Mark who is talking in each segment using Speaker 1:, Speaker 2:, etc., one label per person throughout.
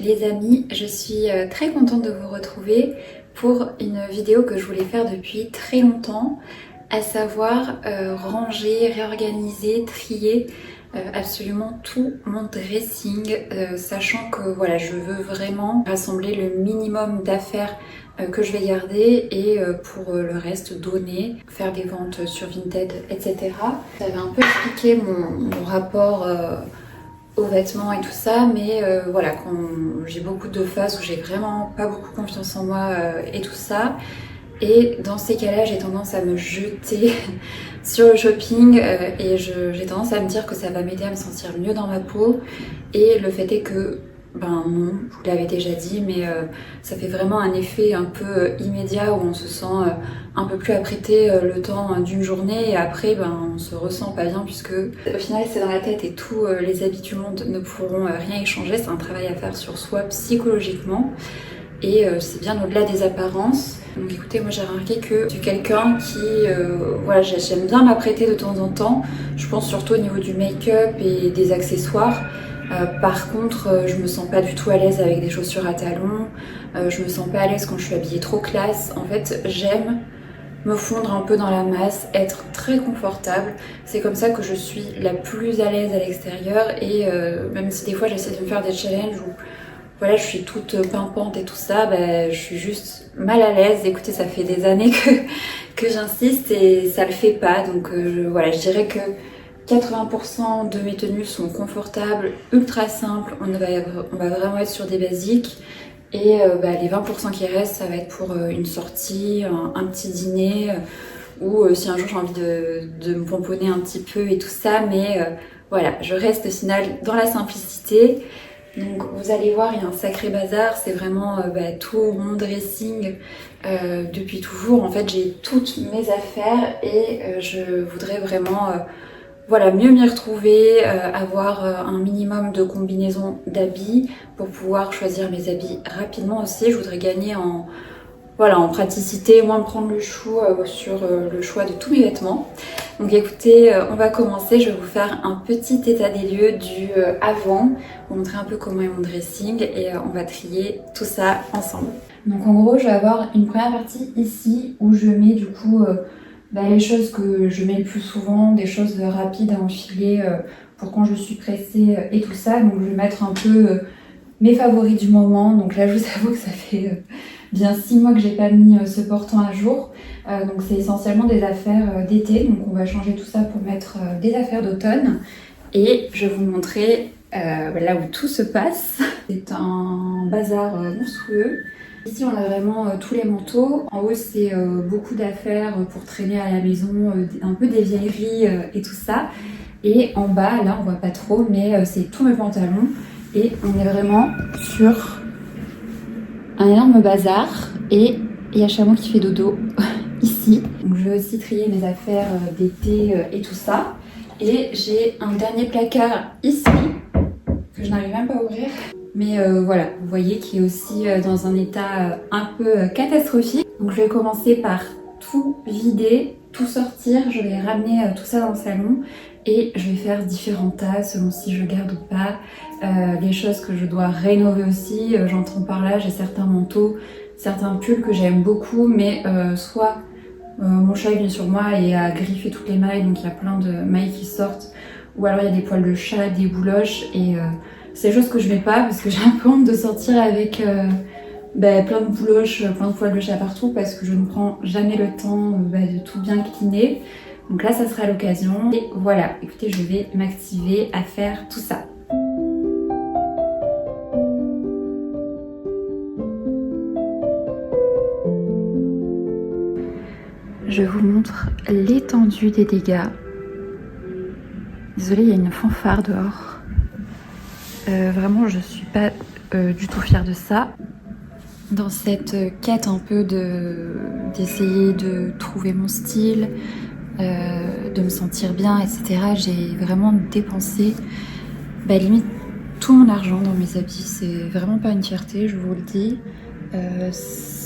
Speaker 1: Les amis, je suis très contente de vous retrouver pour une vidéo que je voulais faire depuis très longtemps, à savoir ranger, réorganiser, trier absolument tout mon dressing, sachant que voilà, je veux vraiment rassembler le minimum d'affaires que je vais garder et pour le reste donner, faire des ventes sur Vinted, etc. J'avais un peu expliqué mon rapport aux vêtements et tout ça, mais voilà, quand j'ai beaucoup de phases où j'ai vraiment pas beaucoup confiance en moi et tout ça, et dans ces cas-là j'ai tendance à me jeter sur le shopping et j'ai tendance à me dire que ça va m'aider à me sentir mieux dans ma peau, et le fait est que ben non, je vous l'avais déjà dit, mais ça fait vraiment un effet un peu immédiat où on se sent un peu plus apprêté le temps d'une journée, et après ben on se ressent pas bien, puisque au final c'est dans la tête et tous les habits du monde ne pourront rien y changer. C'est un travail à faire sur soi psychologiquement, et c'est bien au-delà des apparences. Donc écoutez, moi j'ai remarqué que je suis quelqu'un qui, voilà, j'aime bien m'apprêter de temps en temps. Je pense surtout au niveau du make-up et des accessoires. Par contre, je me sens pas du tout à l'aise avec des chaussures à talons. Je me sens pas à l'aise quand je suis habillée trop classe. En fait, j'aime me fondre un peu dans la masse, être très confortable. C'est comme ça que je suis la plus à l'aise à l'extérieur, et même si des fois j'essaie de me faire des challenges où voilà, je suis toute pimpante et tout ça, bah, je suis juste mal à l'aise. Écoutez, ça fait des années que j'insiste et ça le fait pas. Donc voilà, je dirais que 80% de mes tenues sont confortables, ultra simples. On va vraiment être sur des basiques. Et bah, les 20% qui restent, ça va être pour une sortie, un petit dîner, ou si un jour j'ai envie de me pomponner un petit peu et tout ça. Mais voilà, je reste au final dans la simplicité. Donc vous allez voir, il y a un sacré bazar. C'est vraiment bah, tout mon dressing depuis toujours. En fait, j'ai toutes mes affaires et je voudrais vraiment voilà, mieux m'y retrouver, avoir un minimum de combinaisons d'habits pour pouvoir choisir mes habits rapidement aussi. Je voudrais gagner voilà, en praticité, moins me prendre le chou sur le choix de tous mes vêtements. Donc écoutez, on va commencer. Je vais vous faire un petit état des lieux du avant, vous montrer un peu comment est mon dressing, et on va trier tout ça ensemble. Donc en gros, je vais avoir une première partie ici où je mets du coup bah, les choses que je mets le plus souvent, des choses rapides à enfiler pour quand je suis pressée et tout ça. Donc je vais mettre un peu mes favoris du moment. Donc là, je vous avoue que ça fait bien 6 mois que j'ai pas mis ce portant à jour. Donc c'est essentiellement des affaires d'été. Donc on va changer tout ça pour mettre des affaires d'automne. Et je vais vous montrer là où tout se passe. C'est un bazar monstrueux. Ici on a vraiment tous les manteaux. En haut c'est beaucoup d'affaires pour traîner à la maison, un peu des vieilleries et tout ça. Et en bas, là on voit pas trop, mais c'est tous mes pantalons. Et on est vraiment sur un énorme bazar. Et il y a Chameau qui fait dodo ici. Donc je vais aussi trier mes affaires d'été et tout ça. Et j'ai un dernier placard ici que je n'arrive même pas à ouvrir. Mais voilà, vous voyez qu'il est aussi dans un état un peu catastrophique. Donc je vais commencer par tout vider, tout sortir. Je vais ramener tout ça dans le salon et je vais faire différents tas selon si je garde ou pas. Les choses que je dois rénover aussi, j'entends par là, j'ai certains manteaux, certains pulls que j'aime beaucoup, mais soit mon chat est venu sur moi et a griffé toutes les mailles, donc il y a plein de mailles qui sortent, ou alors il y a des poils de chat, des bouloches, et c'est des choses que je mets pas parce que j'ai un peu honte de sortir avec bah, plein de bouloches, plein de poils de chat partout, parce que je ne prends jamais le temps de tout bien cleaner. Donc là ça sera l'occasion. Et voilà, écoutez, je vais m'activer à faire tout ça. Je vous montre l'étendue des dégâts. Désolée, il y a une fanfare dehors. Vraiment, je suis pas du tout fière de ça. Dans cette quête un peu d'essayer de trouver mon style, de me sentir bien, etc., j'ai vraiment dépensé limite tout mon argent dans mes habits. C'est vraiment pas une fierté, je vous le dis.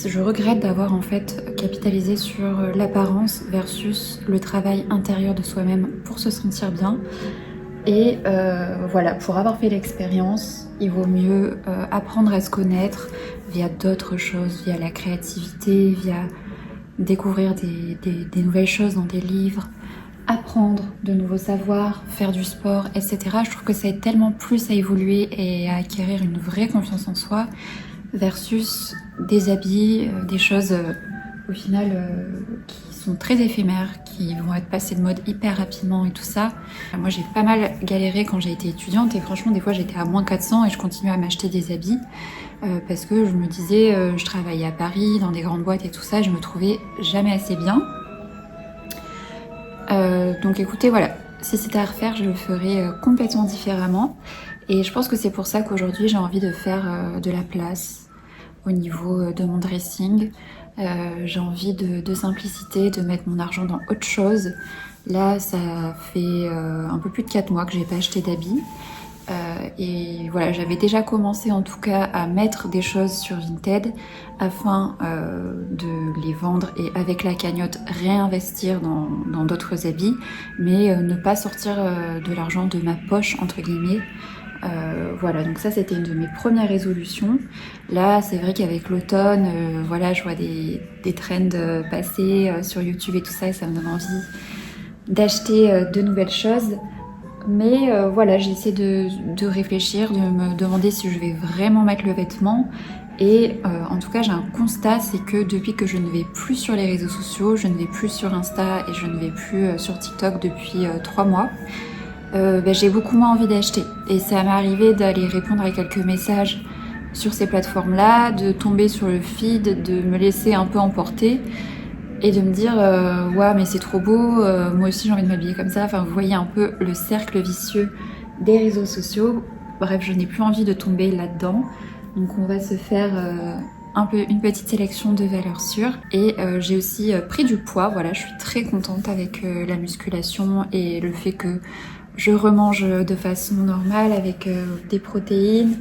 Speaker 1: Je regrette d'avoir en fait capitalisé sur l'apparence versus le travail intérieur de soi-même pour se sentir bien. Et voilà, pour avoir fait l'expérience, il vaut mieux apprendre à se connaître via d'autres choses, via la créativité, via découvrir des nouvelles choses dans des livres, apprendre de nouveaux savoirs, faire du sport, etc. Je trouve que ça aide tellement plus à évoluer et à acquérir une vraie confiance en soi versus des habits, des choses au final qui sont très éphémères, qui vont être passées de mode hyper rapidement et tout ça. Moi j'ai pas mal galéré quand j'ai été étudiante et franchement des fois j'étais à moins 400 et je continuais à m'acheter des habits parce que je me disais je travaillais à Paris dans des grandes boîtes et tout ça et je me trouvais jamais assez bien. Donc écoutez, voilà, si c'était à refaire, je le ferais complètement différemment. Et je pense que c'est pour ça qu'aujourd'hui j'ai envie de faire de la place au niveau de mon dressing. J'ai envie de simplicité, de mettre mon argent dans autre chose. Là, ça fait un peu plus de 4 mois que j'ai pas acheté d'habits. Et voilà, j'avais déjà commencé en tout cas à mettre des choses sur Vinted afin de les vendre et avec la cagnotte réinvestir dans d'autres habits, mais ne pas sortir de l'argent de ma poche entre guillemets. Voilà, donc ça c'était une de mes premières résolutions. Là, c'est vrai qu'avec l'automne, voilà, je vois des trends passer sur YouTube et tout ça, et ça me donne envie d'acheter de nouvelles choses. Mais voilà, j'essaie de réfléchir, de me demander si je vais vraiment mettre le vêtement. Et en tout cas, j'ai un constat, c'est que depuis que je ne vais plus sur les réseaux sociaux, je ne vais plus sur Insta et je ne vais plus sur TikTok depuis 3 mois, j'ai beaucoup moins envie d'acheter. Et ça m'est arrivé d'aller répondre à quelques messages sur ces plateformes-là, de tomber sur le feed, de me laisser un peu emporter et de me dire ouais mais c'est trop beau, moi aussi j'ai envie de m'habiller comme ça. Enfin vous voyez un peu le cercle vicieux des réseaux sociaux. Bref, je n'ai plus envie de tomber là-dedans. Donc on va se faire une petite sélection de valeurs sûres. Et j'ai aussi pris du poids, voilà, je suis très contente avec la musculation et le fait que je remange de façon normale avec des protéines,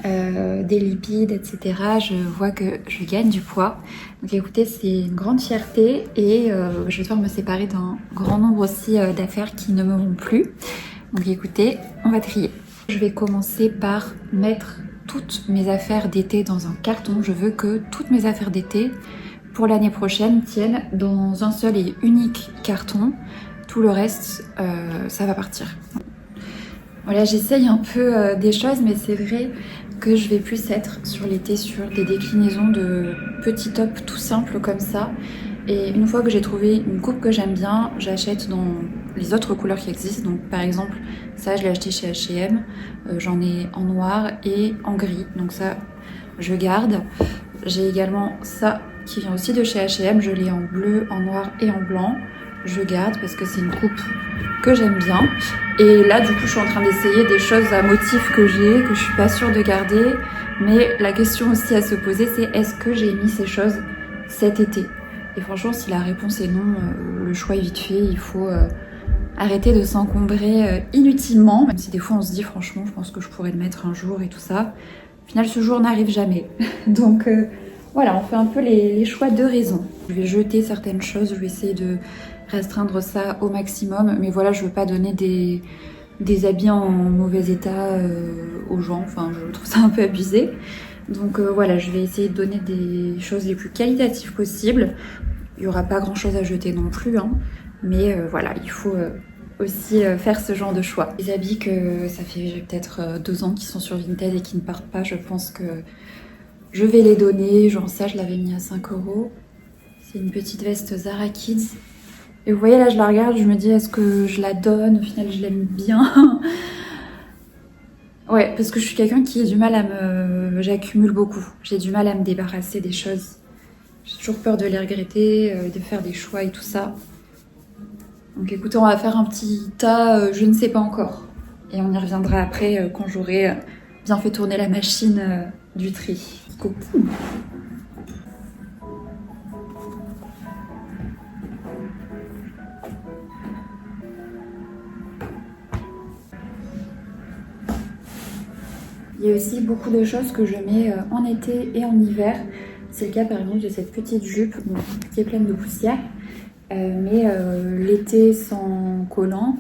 Speaker 1: des lipides, etc. Je vois que je gagne du poids. Donc écoutez, c'est une grande fierté et je vais devoir me séparer d'un grand nombre aussi d'affaires qui ne me vont plus. Donc écoutez, on va trier. Je vais commencer par mettre toutes mes affaires d'été dans un carton. Je veux que toutes mes affaires d'été pour l'année prochaine tiennent dans un seul et unique carton. Tout le reste, ça va partir. Voilà, j'essaye un peu des choses, mais c'est vrai que je vais plus être sur l'été sur des déclinaisons de petits tops tout simples comme ça. Et une fois que j'ai trouvé une coupe que j'aime bien, j'achète dans les autres couleurs qui existent. Donc par exemple, ça je l'ai acheté chez H&M, j'en ai en noir et en gris. Donc ça, je garde. J'ai également ça qui vient aussi de chez H&M, je l'ai en bleu, en noir et en blanc. Je garde parce que c'est une coupe que j'aime bien. Et là, du coup, je suis en train d'essayer des choses à motifs que j'ai, que je suis pas sûre de garder. Mais la question aussi à se poser, c'est est-ce que j'ai mis ces choses cet été? Et franchement, si la réponse est non, le choix est vite fait. Il faut arrêter de s'encombrer inutilement. Même si des fois, on se dit, franchement, je pense que je pourrais le mettre un jour et tout ça. Au final, ce jour n'arrive jamais. Donc voilà, on fait un peu les choix de raison. Je vais jeter certaines choses, je vais essayer de restreindre ça au maximum. Mais voilà, je veux pas donner des habits en mauvais état aux gens. Enfin, je trouve ça un peu abusé. Donc voilà, je vais essayer de donner des choses les plus qualitatives possibles. Il n'y aura pas grand chose à jeter non plus, hein. Mais voilà, il faut aussi faire ce genre de choix. Les habits que ça fait peut-être 2 ans qu'ils sont sur Vinted et qui ne partent pas, je pense que je vais les donner. Genre ça, je l'avais mis à 5 €. C'est une petite veste Zara Kids. Et vous voyez là, je la regarde, je me dis est-ce que je la donne? Au final, je l'aime bien. Ouais, parce que je suis quelqu'un qui a du mal j'accumule beaucoup. J'ai du mal à me débarrasser des choses. J'ai toujours peur de les regretter, de faire des choix et tout ça. Donc écoutez, on va faire un petit tas, je ne sais pas encore. Et on y reviendra après quand j'aurai bien fait tourner la machine du tri. Coucou. Il y a aussi beaucoup de choses que je mets en été et en hiver. C'est le cas par exemple de cette petite jupe qui est pleine de poussière. Mais l'été sans collant,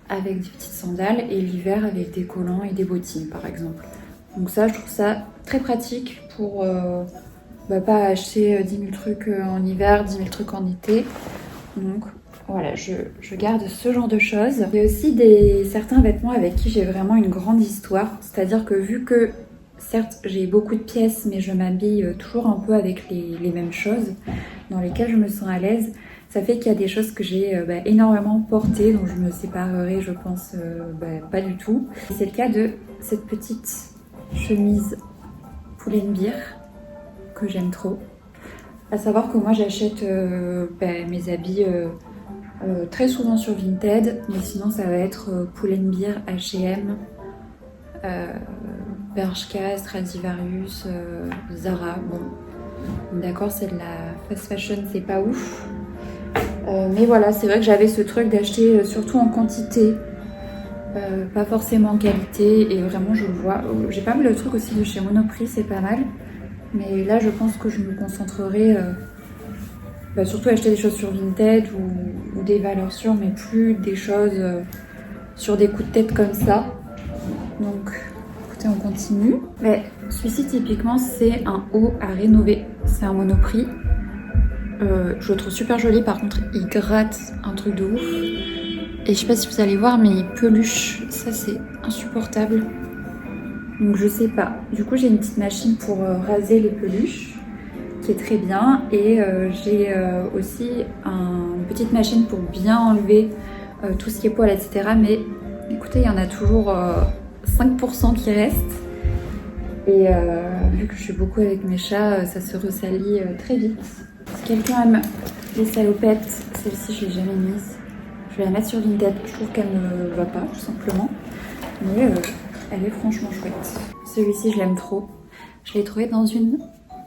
Speaker 1: avec des petites sandales et l'hiver avec des collants et des bottines par exemple. Donc ça, je trouve ça très pratique pour pas acheter 10 000 trucs en hiver, 10 000 trucs en été. Donc voilà, je garde ce genre de choses. Il y a aussi certains vêtements avec qui j'ai vraiment une grande histoire. C'est-à-dire que vu que, certes, j'ai beaucoup de pièces, mais je m'habille toujours un peu avec les mêmes choses dans lesquelles je me sens à l'aise, ça fait qu'il y a des choses que j'ai énormément portées, dont je me séparerai, je pense, pas du tout. C'est le cas de cette petite chemise Pull&Bear que j'aime trop. À savoir que moi j'achète mes habits très souvent sur Vinted, mais sinon ça va être Pull&Bear, H&M, Bershka, Stradivarius, Zara. Bon, d'accord, c'est de la fast fashion, c'est pas ouf. Mais voilà, c'est vrai que j'avais ce truc d'acheter surtout en quantité, pas forcément en qualité, et vraiment je le vois. J'ai pas mal de trucs aussi de chez Monoprix, c'est pas mal. Mais là, je pense que je me concentrerai surtout à acheter des choses sur Vinted ou des valeurs sûres, mais plus des choses sur des coups de tête comme ça. Donc, écoutez, on continue. Mais celui-ci, typiquement, c'est un haut à rénover. C'est un Monoprix. Je le trouve super joli. Par contre, il gratte un truc de ouf. Et je sais pas si vous allez voir, mais il peluche. Ça, c'est insupportable. Donc je sais pas. Du coup j'ai une petite machine pour raser les peluches qui est très bien. Et j'ai aussi une petite machine pour bien enlever tout ce qui est poils, etc. Mais écoutez, il y en a toujours 5% qui restent. Et vu que je suis beaucoup avec mes chats, ça se ressalit très vite. Si quelqu'un aime les salopettes, celle-ci je l'ai jamais mise. Je vais la mettre sur Vinted. Je trouve qu'elle ne va pas tout simplement. Mais elle est franchement chouette. Celui-ci, je l'aime trop. Je l'ai trouvé dans une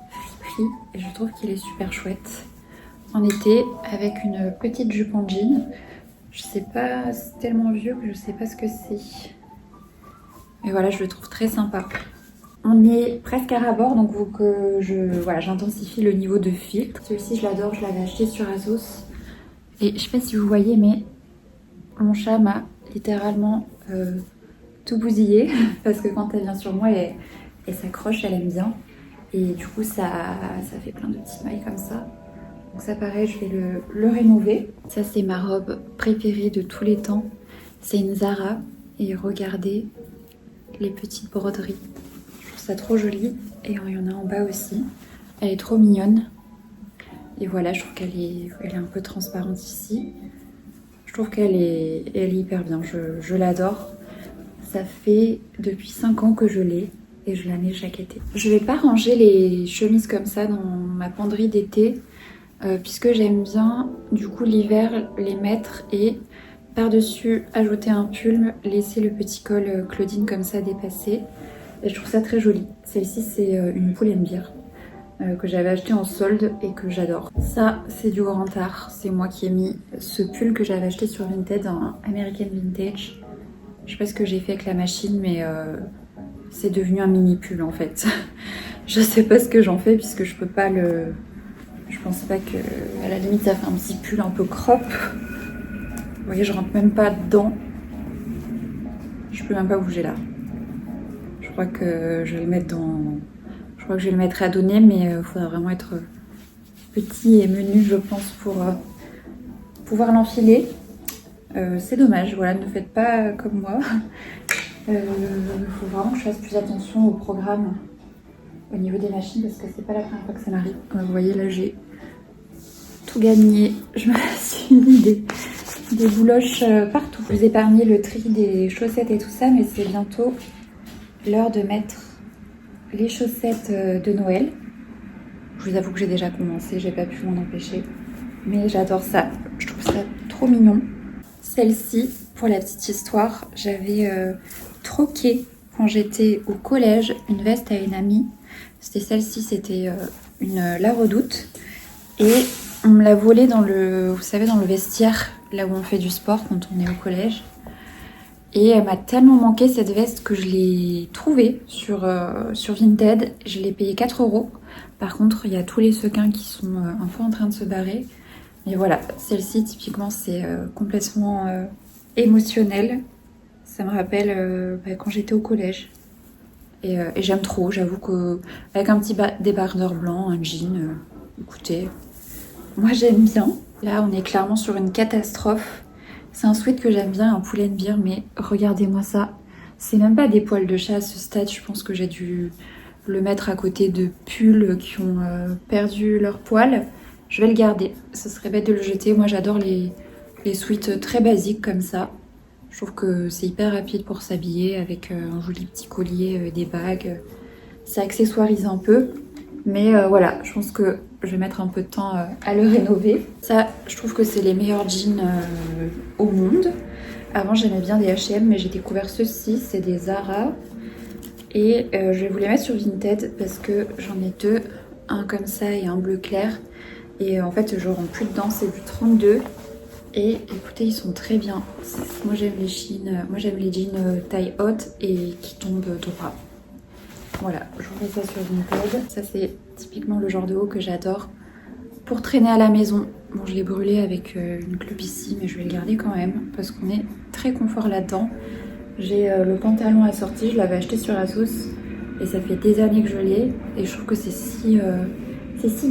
Speaker 1: friperie et je trouve qu'il est super chouette. En été, avec une petite jupe en jean. Je sais pas, c'est tellement vieux que je sais pas ce que c'est. Et voilà, je le trouve très sympa. On est presque à ras-bord, donc faut que j'intensifie le niveau de filtre. Celui-ci, je l'adore, je l'avais acheté sur Azos. Et je sais pas si vous voyez, mais mon chat m'a littéralement tout bousillé parce que quand elle vient sur moi elle s'accroche, elle aime bien et du coup ça fait plein de petites mailles comme ça. Donc ça pareil, je vais le rénover. Ça c'est ma robe préférée de tous les temps. C'est une Zara et regardez les petites broderies. Je trouve ça trop joli et il y en a en bas aussi. Elle est trop mignonne. Et voilà, je trouve qu'elle est un peu transparente ici. Je trouve qu'elle est hyper bien, je l'adore. Ça fait depuis 5 ans que je l'ai et je la mets chaque été. Je vais pas ranger les chemises comme ça dans ma penderie d'été puisque j'aime bien du coup l'hiver les mettre et par-dessus ajouter un pull, laisser le petit col Claudine comme ça dépasser. Et je trouve ça très joli. Celle-ci c'est une Pull&Bear que j'avais acheté en solde et que j'adore. Ça c'est du grand art. C'est moi qui ai mis ce pull que j'avais acheté sur Vinted en American Vintage. Je sais pas ce que j'ai fait avec la machine, mais c'est devenu un mini pull en fait. Je sais pas ce que j'en fais puisque je peux pas le... Je pense pas que... À la limite ça fait un petit pull un peu crop. Vous voyez, je rentre même pas dedans. Je peux même pas bouger là. Je crois que je vais le mettre dans... Je crois que je vais le mettre à donner, mais il faudra vraiment être petit et menu, je pense, pour pouvoir l'enfiler. C'est dommage, voilà, ne faites pas comme moi. Il faut vraiment que je fasse plus attention au programme au niveau des machines parce que c'est pas la première fois que ça m'arrive. Comme vous voyez là, j'ai tout gagné. Je me suis mis des bouloches partout. Je vous ai épargné le tri des chaussettes et tout ça, mais c'est bientôt l'heure de mettre les chaussettes de Noël. Je vous avoue que j'ai déjà commencé, j'ai pas pu m'en empêcher. Mais j'adore ça, je trouve ça trop mignon. Celle-ci, pour la petite histoire, j'avais troqué quand j'étais au collège une veste à une amie. C'était celle-ci, c'était une La Redoute. Et on me l'a volée dans le, vous savez, dans le vestiaire, là où on fait du sport quand on est au collège. Et elle m'a tellement manqué cette veste que je l'ai trouvée sur Vinted. Je l'ai payée 4 €. Par contre, il y a tous les sequins qui sont un peu en train de se barrer. Mais voilà, celle-ci, typiquement, c'est complètement émotionnel. Ça me rappelle quand j'étais au collège. Et j'aime trop, j'avoue que avec un petit débardeur blanc, un jean, écoutez, moi j'aime bien. Là on est clairement sur une catastrophe. C'est un sweat que j'aime bien, un Pull&Bear, mais regardez-moi ça. C'est même pas des poils de chat à ce stade, je pense que j'ai dû le mettre à côté de pulls qui ont perdu leurs poils. Je vais le garder, ce serait bête de le jeter. Moi j'adore les sweats très basiques comme ça. Je trouve que c'est hyper rapide pour s'habiller avec un joli petit collier, des bagues. Ça accessoirise un peu. Mais voilà, je pense que je vais mettre un peu de temps à le rénover. Ça, je trouve que c'est les meilleurs jeans au monde. Avant, j'aimais bien des H&M, mais j'ai découvert ceux-ci. C'est des Zara. Et je vais vous les mettre sur Vinted parce que j'en ai deux. Un comme ça et un bleu clair. Et en fait, je rentre plus dedans. C'est du 32. Et écoutez, ils sont très bien. Moi j'aime les jeans taille haute et qui tombent droit. Voilà, je vous mets ça sur Vinted. Ça c'est typiquement le genre de haut que j'adore pour traîner à la maison. Bon, je l'ai brûlé avec une clope ici, mais je vais le garder quand même parce qu'on est très confort là-dedans. J'ai le pantalon assorti, je l'avais acheté sur Asos et ça fait des années que je l'ai. Et je trouve que c'est si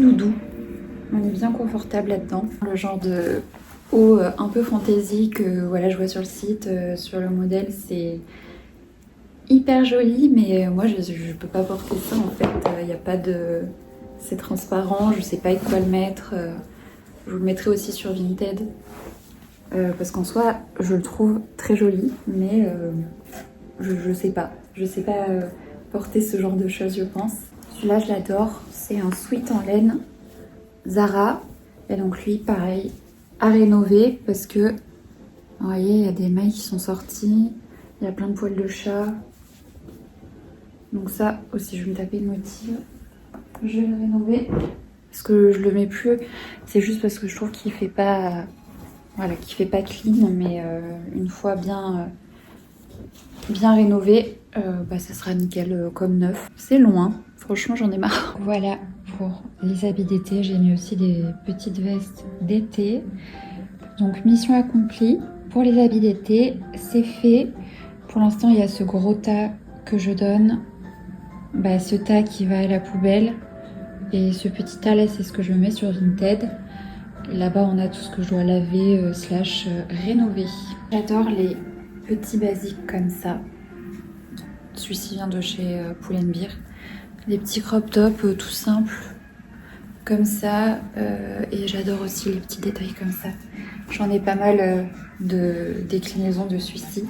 Speaker 1: doudou. On est bien confortable là-dedans. Le genre de haut un peu fantaisie que voilà, je vois sur le site, sur le modèle, c'est hyper joli, mais moi je peux pas porter ça en fait. Il y a pas de... C'est transparent, je sais pas avec quoi le mettre. Je vous le mettrai aussi sur Vinted. Parce qu'en soi, je le trouve très joli, mais je sais pas. Je sais pas porter ce genre de choses, je pense. Celui-là, je l'adore. C'est un sweat en laine Zara. Et donc lui, pareil, à rénover parce que, vous voyez, il y a des mailles qui sont sorties. Il y a plein de poils de chat. Donc ça aussi, je vais me taper une motive. Je vais le rénover. Parce que je le mets plus. C'est juste parce que je trouve qu'il fait pas... Voilà, qu'il fait pas clean. Mais une fois bien rénové, ça sera nickel comme neuf. C'est loin. Franchement, j'en ai marre. Voilà pour les habits d'été. J'ai mis aussi des petites vestes d'été. Donc, mission accomplie. Pour les habits d'été, c'est fait. Pour l'instant, il y a ce gros tas que je donne. Ce tas qui va à la poubelle. Et ce petit tas là, c'est ce que je mets sur Vinted. Là-bas, on a tout ce que je dois laver / rénover. J'adore les petits basiques comme ça. Celui-ci vient de chez Pull&Bear. Des petits crop tops tout simples comme ça. Et j'adore aussi les petits détails comme ça. J'en ai pas mal de déclinaisons de celui-ci.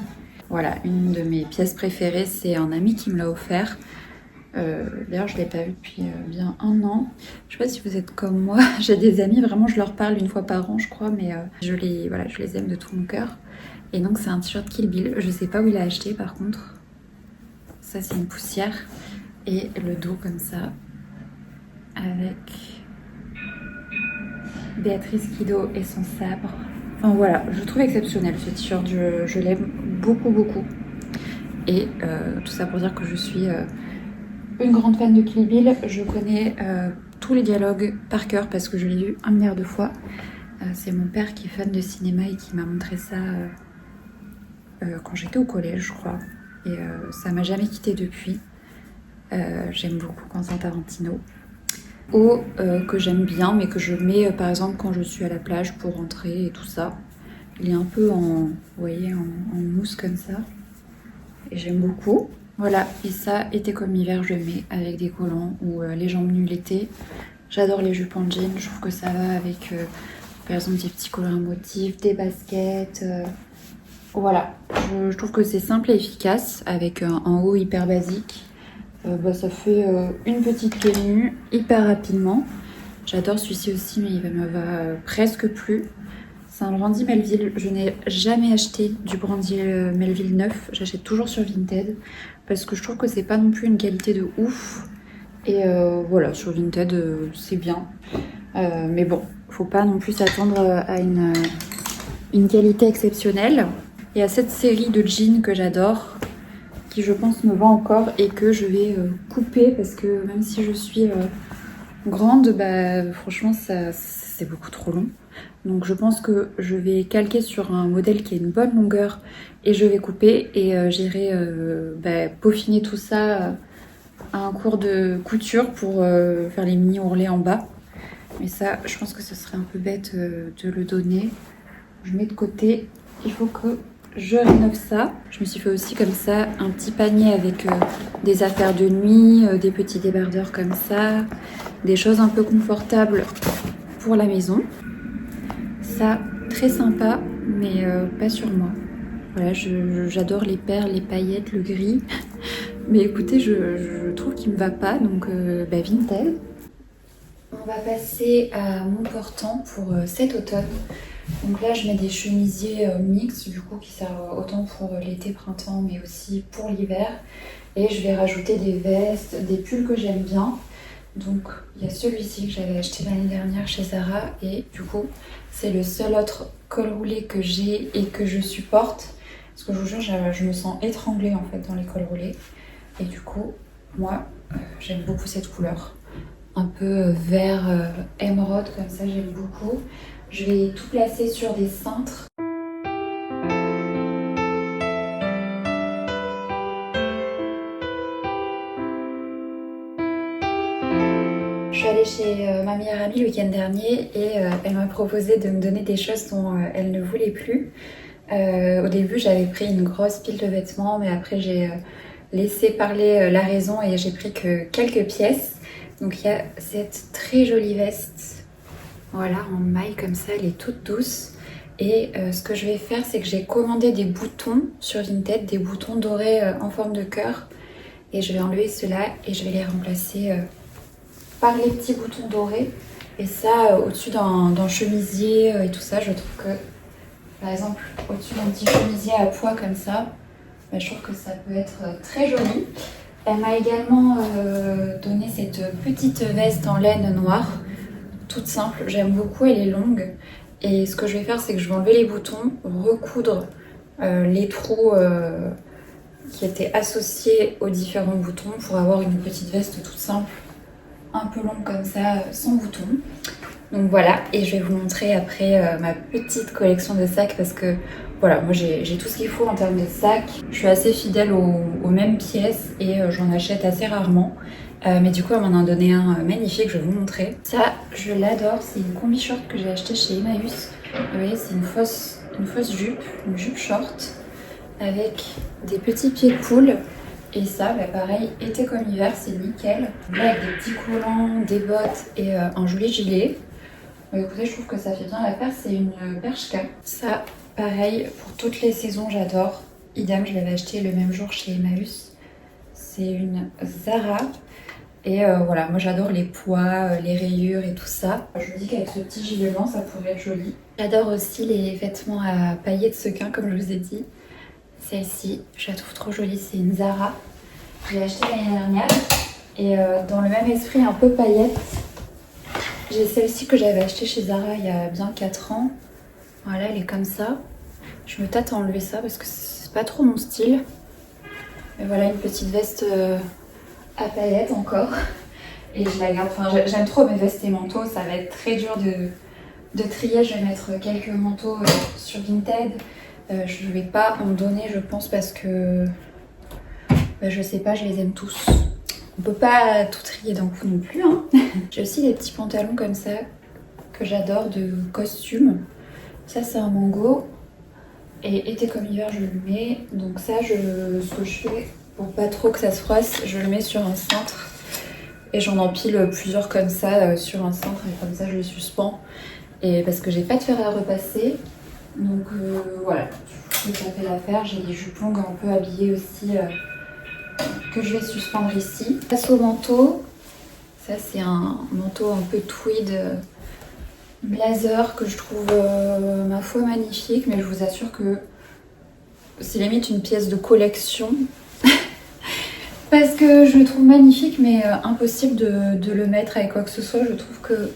Speaker 1: Voilà, une de mes pièces préférées, c'est un ami qui me l'a offert. D'ailleurs, je ne l'ai pas vu depuis bien 1 an. Je ne sais pas si vous êtes comme moi. J'ai des amis, vraiment, je leur parle 1 fois par an, je crois, mais je les aime de tout mon cœur. Et donc, c'est un t-shirt Kill Bill. Je ne sais pas où il l'a acheté, par contre. Ça, c'est une poussière. Et le dos comme ça, avec Béatrice Kiddo et son sabre. Enfin voilà, je le trouve exceptionnel ce t-shirt, je l'aime beaucoup beaucoup. Et tout ça pour dire que je suis une grande fan de Kill Bill. Je connais tous les dialogues par cœur parce que je l'ai vu 1 milliard de fois. C'est mon père qui est fan de cinéma et qui m'a montré ça quand j'étais au collège, je crois. Et ça m'a jamais quitté depuis. J'aime beaucoup Quentin Tarantino. Que j'aime bien, mais que je mets par exemple quand je suis à la plage pour rentrer et tout ça. Il est un peu vous voyez, en mousse comme ça. Et j'aime beaucoup. Voilà, et ça, été comme hiver, je le mets avec des collants ou les jambes nues l'été. J'adore les jupes en jean, je trouve que ça va avec par exemple des petits collants à motifs, des baskets. Voilà, je trouve que c'est simple et efficace avec un haut hyper basique. Ça fait une petite tenue hyper rapidement. J'adore celui-ci aussi, mais il me va presque plus. C'est un Brandy Melville. Je n'ai jamais acheté du Brandy Melville neuf. J'achète toujours sur Vinted parce que je trouve que c'est pas non plus une qualité de ouf. Et voilà, sur Vinted, c'est bien. Mais bon, faut pas non plus s'attendre à une qualité exceptionnelle. Il y a cette série de jeans que j'adore, qui je pense me va encore et que je vais couper parce que même si je suis grande, bah franchement ça c'est beaucoup trop long. Donc je pense que je vais calquer sur un modèle qui a une bonne longueur et je vais couper et j'irai peaufiner tout ça à un cours de couture pour faire les mini ourlets en bas. Mais ça, je pense que ce serait un peu bête de le donner. Je mets de côté. Il faut que je rénove ça. Je me suis fait aussi comme ça un petit panier avec des affaires de nuit, des petits débardeurs comme ça, des choses un peu confortables pour la maison. Ça, très sympa, mais pas sur moi. Voilà, j'adore les perles, les paillettes, le gris. Mais écoutez, je trouve qu'il me va pas, donc Vinted. On va passer à mon portant pour cet automne. Donc là, je mets des chemisiers mixtes, du coup, qui servent autant pour l'été, printemps, mais aussi pour l'hiver. Et je vais rajouter des vestes, des pulls que j'aime bien. Donc, il y a celui-ci que j'avais acheté l'année dernière chez Zara. Et du coup, c'est le seul autre col roulé que j'ai et que je supporte. Parce que je vous jure, je me sens étranglée en fait dans les cols roulés. Et du coup, moi, j'aime beaucoup cette couleur. Un peu vert émeraude, comme ça, j'aime beaucoup. Je vais tout placer sur des cintres. Je suis allée chez ma meilleure amie le week-end dernier et elle m'a proposé de me donner des choses dont elle ne voulait plus. Au début, j'avais pris une grosse pile de vêtements, mais après, j'ai laissé parler la raison et j'ai pris que quelques pièces. Donc, il y a cette très jolie veste, voilà, en maille comme ça, elle est toute douce. Et ce que je vais faire, c'est que j'ai commandé des boutons sur Vinted, des boutons dorés en forme de cœur. Et je vais enlever ceux-là et je vais les remplacer par les petits boutons dorés. Et ça, au-dessus d'un chemisier et tout ça, je trouve que, par exemple, au-dessus d'un petit chemisier à pois comme ça, bah, je trouve que ça peut être très joli. Elle m'a également donné cette petite veste en laine noire, toute simple, j'aime beaucoup, elle est longue. Et ce que je vais faire, c'est que je vais enlever les boutons, recoudre les trous qui étaient associés aux différents boutons pour avoir une petite veste toute simple, un peu longue comme ça, sans boutons. Donc voilà, et je vais vous montrer après ma petite collection de sacs parce que voilà, moi j'ai tout ce qu'il faut en termes de sacs. Je suis assez fidèle aux mêmes pièces et j'en achète assez rarement. Mais du coup, elle m'en a donné un magnifique, je vais vous montrer. Ça, je l'adore, c'est une combi short que j'ai acheté chez Emmaüs. Vous voyez, c'est une fausse jupe, une jupe short avec des petits pieds de poule. Et ça, bah pareil, été comme hiver, c'est nickel. Là, avec des petits collants, des bottes et un joli gilet. Écoutez, je trouve que ça fait bien l'affaire, c'est une Bershka. Ça, pareil, pour toutes les saisons, j'adore. Idem, je l'avais acheté le même jour chez Emmaüs. C'est une Zara. Et voilà, moi j'adore les pois, les rayures et tout ça. Je me dis qu'avec ce petit gilet blanc, ça pourrait être joli. J'adore aussi les vêtements à paillettes sequins, comme je vous ai dit. Celle-ci, je la trouve trop jolie, c'est une Zara. Je l'ai achetée l'année dernière. Et dans le même esprit, un peu paillettes, j'ai celle-ci que j'avais achetée chez Zara il y a bien 4 ans. Voilà, elle est comme ça. Je me tâte à enlever ça parce que c'est pas trop mon style. Mais voilà, une petite veste à paillettes encore. Et je la garde. Enfin, j'aime trop mes vestes et manteaux. Ça va être très dur de trier. Je vais mettre quelques manteaux sur Vinted. Je vais pas en donner, je pense, parce que je sais pas, je les aime tous. On peut pas tout trier d'un coup non plus, hein. J'ai aussi des petits pantalons comme ça que j'adore, de costume. Ça, c'est un mango. Et été comme hiver, je le mets. Donc ça, ce que je fais pour pas trop que ça se froisse, je le mets sur un cintre. Et j'en empile plusieurs comme ça sur un cintre. Et comme ça, je les suspends. Et parce que j'ai pas de fer à repasser. Donc voilà, ça fait l'affaire. J'ai des jupes longues un peu habillées aussi que je vais suspendre ici. Passe au manteau. Ça, c'est un manteau un peu tweed blazer que je trouve ma foi magnifique, mais je vous assure que c'est limite une pièce de collection parce que je le trouve magnifique, mais impossible de le mettre avec quoi que ce soit. Je trouve que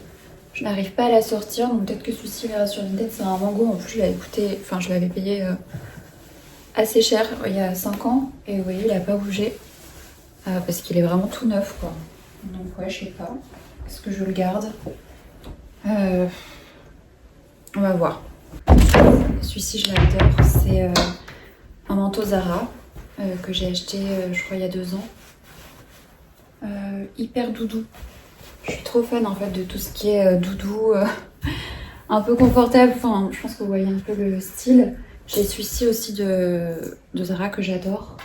Speaker 1: je n'arrive pas à la sortir, donc peut-être que celui-ci verra sur Vinted. C'est un mango, en plus je l'avais payé assez cher il y a 5 ans et vous voyez, il n'a pas bougé parce qu'il est vraiment tout neuf, quoi. Donc ouais, je sais pas. Est-ce que je le garde? On va voir. Celui-ci, je l'adore. C'est un manteau Zara que j'ai acheté, je crois, il y a 2 ans. Hyper doudou. Je suis trop fan en fait de tout ce qui est doudou, un peu confortable. Enfin, je pense que vous voyez un peu le style. J'ai celui-ci aussi de Zara que j'adore,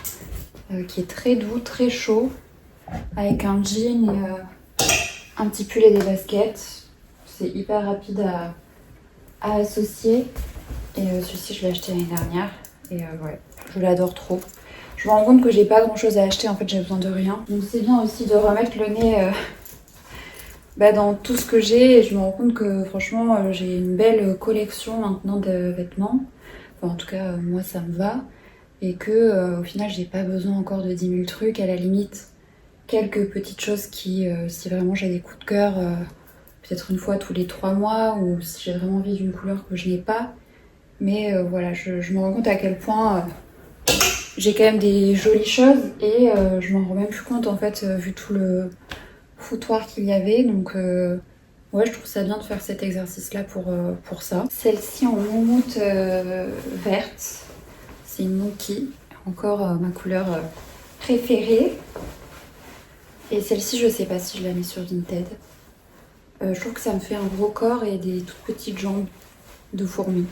Speaker 1: qui est très doux, très chaud, avec un jean et un petit pull et des baskets. C'est hyper rapide à associer. Et celui-ci, je l'ai acheté l'année dernière. Et ouais, je l'adore trop. Je me rends compte que j'ai pas grand chose à acheter, en fait j'ai besoin de rien. Donc c'est bien aussi de remettre le nez dans tout ce que j'ai. Et je me rends compte que franchement j'ai une belle collection maintenant de vêtements. Enfin, en tout cas moi ça me va. Et que au final j'ai pas besoin encore de 10 000 trucs. À la limite quelques petites choses qui, si vraiment j'ai des coups de cœur, peut-être une fois tous les 3 mois. Ou si j'ai vraiment envie d'une couleur que je n'ai pas. Mais voilà, je me rends compte à quel point... j'ai quand même des jolies choses et je m'en rends même plus compte en fait vu tout le foutoir qu'il y avait. Donc ouais, je trouve ça bien de faire cet exercice là pour ça. Celle-ci en moumoute verte, c'est une Monkey, encore ma couleur préférée. Et celle-ci, je sais pas si je la mets sur Vinted. Je trouve que ça me fait un gros corps et des toutes petites jambes de fourmi.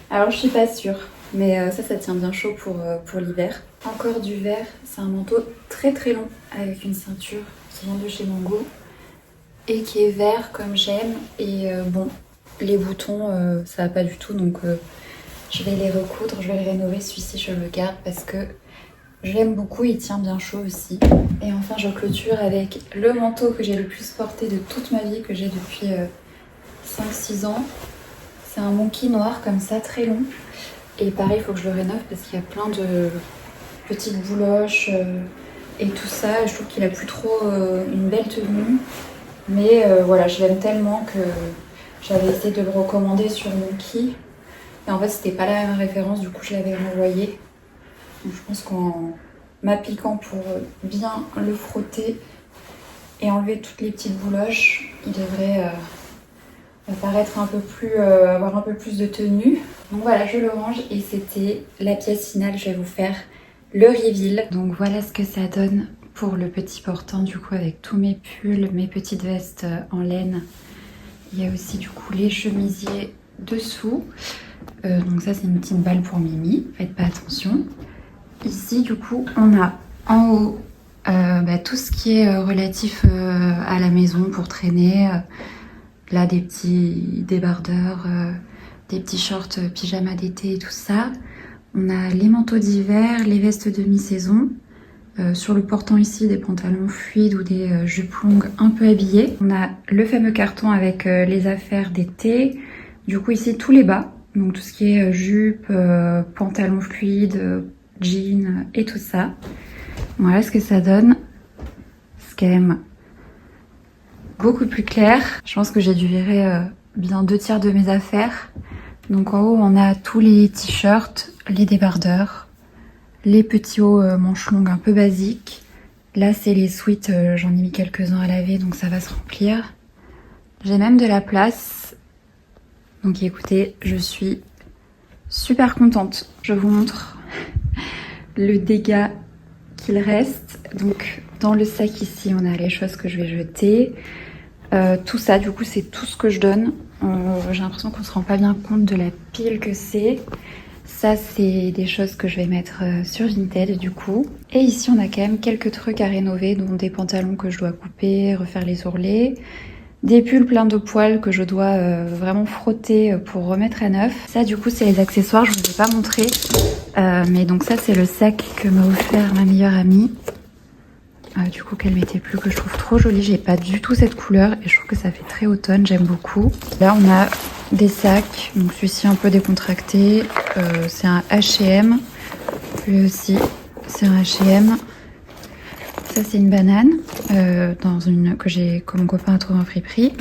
Speaker 1: Alors je suis pas sûre. Mais ça tient bien chaud pour l'hiver. Encore du vert, c'est un manteau très très long avec une ceinture qui vient de chez Mango et qui est vert comme j'aime. Et bon, les boutons, ça va pas du tout, donc je vais les recoudre, je vais le rénover. Celui-ci, je le garde parce que je l'aime beaucoup, il tient bien chaud aussi. Et enfin, je clôture avec le manteau que j'ai le plus porté de toute ma vie, que j'ai depuis 5-6 ans. C'est un Monkey noir comme ça, très long. Et pareil, il faut que je le rénove parce qu'il y a plein de petites bouloches et tout ça. Je trouve qu'il a plus trop une belle tenue. Mais voilà, je l'aime tellement que j'avais essayé de le recommander sur Monkey. Et en fait, c'était pas la même référence, du coup, je l'avais renvoyé. Donc, je pense qu'en m'appliquant pour bien le frotter et enlever toutes les petites bouloches, il devrait paraître un peu plus, avoir un peu plus de tenue. Donc voilà, je le range et c'était la pièce finale. Je vais vous faire le reveal. Donc voilà ce que ça donne pour le petit portant, du coup, avec tous mes pulls, mes petites vestes en laine. Il y a aussi du coup les chemisiers dessous. Donc ça, c'est une petite balle pour Mimi, faites pas attention. Ici, du coup, on a en haut tout ce qui est relatif à la maison pour traîner. Là, des petits débardeurs, des petits shorts pyjama d'été et tout ça. On a les manteaux d'hiver, les vestes de mi-saison. Sur le portant ici, des pantalons fluides ou des jupes longues un peu habillées. On a le fameux carton avec les affaires d'été. Du coup, ici, tous les bas. Donc tout ce qui est jupe, pantalon fluide, jean et tout ça. Voilà ce que ça donne. C'est quand même beaucoup plus clair. Je pense que j'ai dû virer bien 2/3 de mes affaires. Donc en haut, on a tous les t-shirts, les débardeurs, les petits hauts manches longues un peu basiques. Là, c'est les sweats, j'en ai mis quelques-uns à laver, donc ça va se remplir. J'ai même de la place. Donc écoutez, je suis super contente. Je vous montre le dégât qu'il reste. Donc dans le sac ici, on a les choses que je vais jeter. Tout ça, du coup, c'est tout ce que je donne. J'ai l'impression qu'on se rend pas bien compte de la pile que c'est. Ça, c'est des choses que je vais mettre sur Vinted, du coup. Et ici, on a quand même quelques trucs à rénover, dont des pantalons que je dois couper, refaire les ourlets, des pulls pleins de poils que je dois vraiment frotter pour remettre à neuf. Ça, du coup, c'est les accessoires, je vous ai pas montré. Mais donc ça, c'est le sac que m'a offert ma meilleure amie. Du coup, qu'elle mettait plus, que je trouve trop jolie. J'ai pas du tout cette couleur et je trouve que ça fait très automne, j'aime beaucoup. Là, on a des sacs, donc celui-ci un peu décontracté. C'est un H&M. Lui aussi, c'est un H&M. Ça, c'est une banane que mon copain a trouvé en friperie.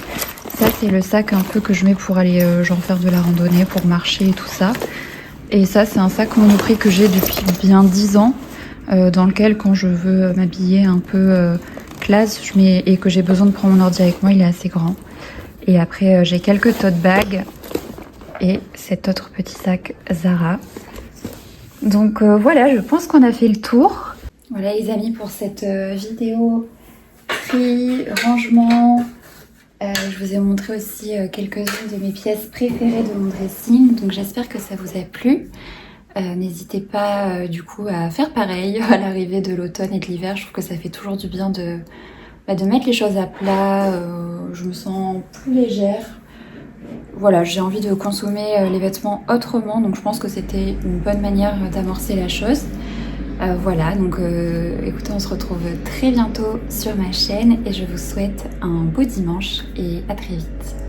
Speaker 1: Ça, c'est le sac un peu que je mets pour aller genre faire de la randonnée, pour marcher et tout ça. Et ça, c'est un sac Monoprix que j'ai depuis bien 10 ans. Dans lequel, quand je veux m'habiller un peu classe et que j'ai besoin de prendre mon ordi avec moi, il est assez grand. Et après, j'ai quelques tote bags et cet autre petit sac Zara. Donc voilà, je pense qu'on a fait le tour. Voilà les amis pour cette vidéo tri, rangement. Je vous ai montré aussi quelques-unes de mes pièces préférées de mon dressing. Donc j'espère que ça vous a plu. N'hésitez pas du coup à faire pareil à l'arrivée de l'automne et de l'hiver. Je trouve que ça fait toujours du bien de mettre les choses à plat. Je me sens plus légère. Voilà, j'ai envie de consommer les vêtements autrement, donc je pense que c'était une bonne manière d'amorcer la chose. Voilà, donc écoutez, on se retrouve très bientôt sur ma chaîne et je vous souhaite un beau dimanche et à très vite.